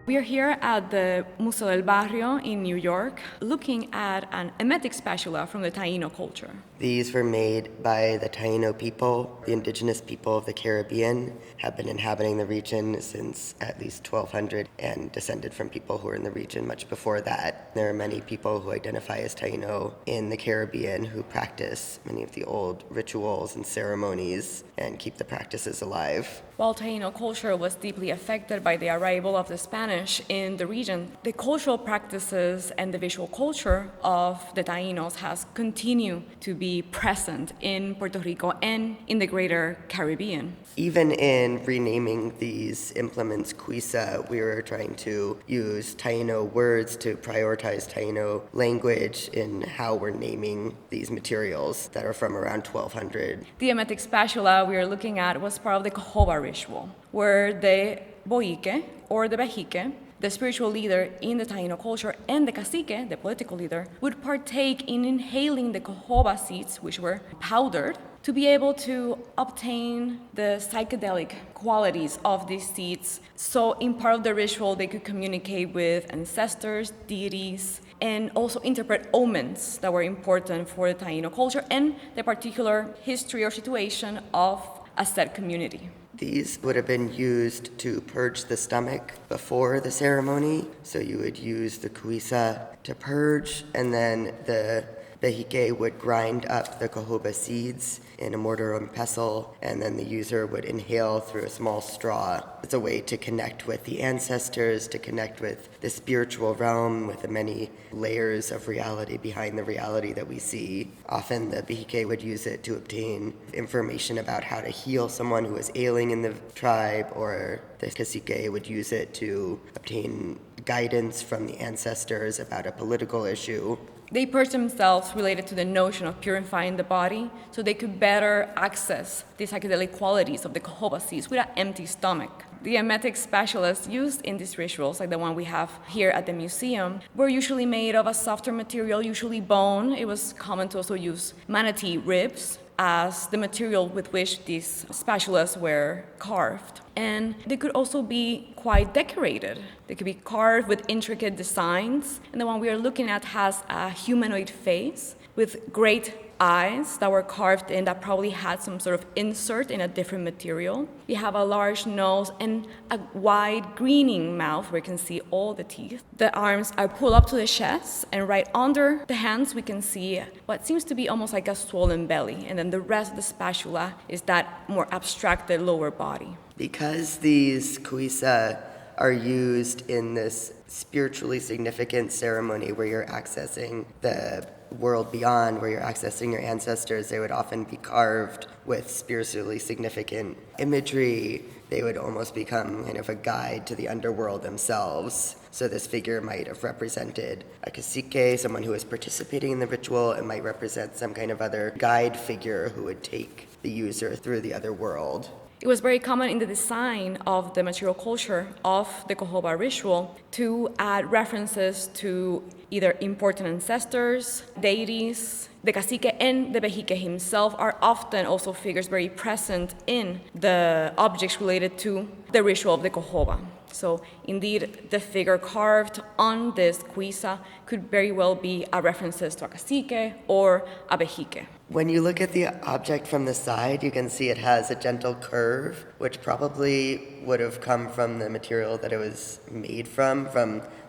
We are here at the Museo del Barrio in New York, looking at an emetic spatula from the Taíno culture. These were made by the Taíno people. The indigenous people of the Caribbean have been inhabiting the region since at least 1200 and descended from people who were in the region much before that. There are many people who identify as Taíno in the Caribbean who practice many of the old rituals and ceremonies and keep the practices alive. While Taíno culture was deeply affected by the arrival of the Spanish in the region, the cultural practices and the visual culture of the Taínos has continued to be present in Puerto Rico and in the greater Caribbean. Even in renaming these implements Kuisa, we were trying to use Taíno words to prioritize Taíno language in how we're naming these materials that are from around 1200. The emetic spatula we are looking at was part of the Cajoba ritual, where the boique, or the bejique, the spiritual leader in the Taíno culture, and the cacique, the political leader, would partake in inhaling the cajoba seeds, which were powdered, to be able to obtain the psychedelic qualities of these seeds. So in part of the ritual, they could communicate with ancestors, deities, and also interpret omens that were important for the Taíno culture and the particular history or situation of a said community. These would have been used to purge the stomach before the ceremony. So you would use the kuisa to purge, and then the bejique would grind up the cajoba seeds in a mortar and pestle, and then the user would inhale through a small straw. It's a way to connect with the ancestors, to connect with the spiritual realm, with the many layers of reality behind the reality that we see. Often the bejique would use it to obtain information about how to heal someone who was ailing in the tribe, or the cacique would use it to obtain guidance from the ancestors about a political issue. They purged themselves related to the notion of purifying the body so they could better access the psychedelic qualities of the cajoba seeds with an empty stomach. The emetic spatulas used in these rituals, like the one we have here at the museum, were usually made of a softer material, usually bone. It was common to also use manatee ribs as the material with which these spatulas were carved. And they could also be quite decorated. They could be carved with intricate designs. And the one we are looking at has a humanoid face with great eyes that were carved in that probably had some sort of insert in a different material. We have a large nose and a wide grinning mouth where you can see all the teeth. The arms are pulled up to the chest, and right under the hands we can see what seems to be almost like a swollen belly. And then the rest of the spatula is that more abstracted lower body. Because these kuisa are used in this spiritually significant ceremony where you're accessing the world beyond, where you're accessing your ancestors, they would often be carved with spiritually significant imagery. They would almost become kind of a guide to the underworld themselves. So this figure might have represented a cacique, someone who was participating in the ritual. It might represent some kind of other guide figure who would take the user through the other world. It was very common in the design of the material culture of the cajoba ritual to add references to either important ancestors, deities. The cacique and the bejique himself are often also figures very present in the objects related to the ritual of the cajoba. So indeed, the figure carved on this kuisa could very well be a references to a cacique or a bejique. When you look at the object from the side, you can see it has a gentle curve, which probably would have come from the material that it was made from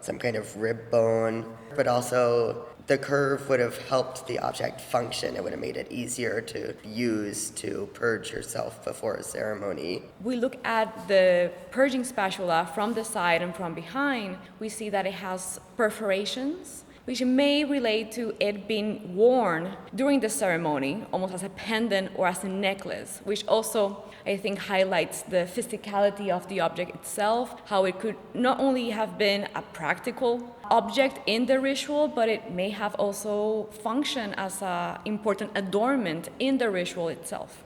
some kind of rib bone, but also the curve would have helped the object function. It would have made it easier to use to purge yourself before a ceremony. We look at the purging spatula from the side and from behind, we see that it has perforations, which may relate to it being worn during the ceremony, almost as a pendant or as a necklace, which also, I think, highlights the physicality of the object itself, how it could not only have been a practical object in the ritual, but it may have also functioned as an important adornment in the ritual itself.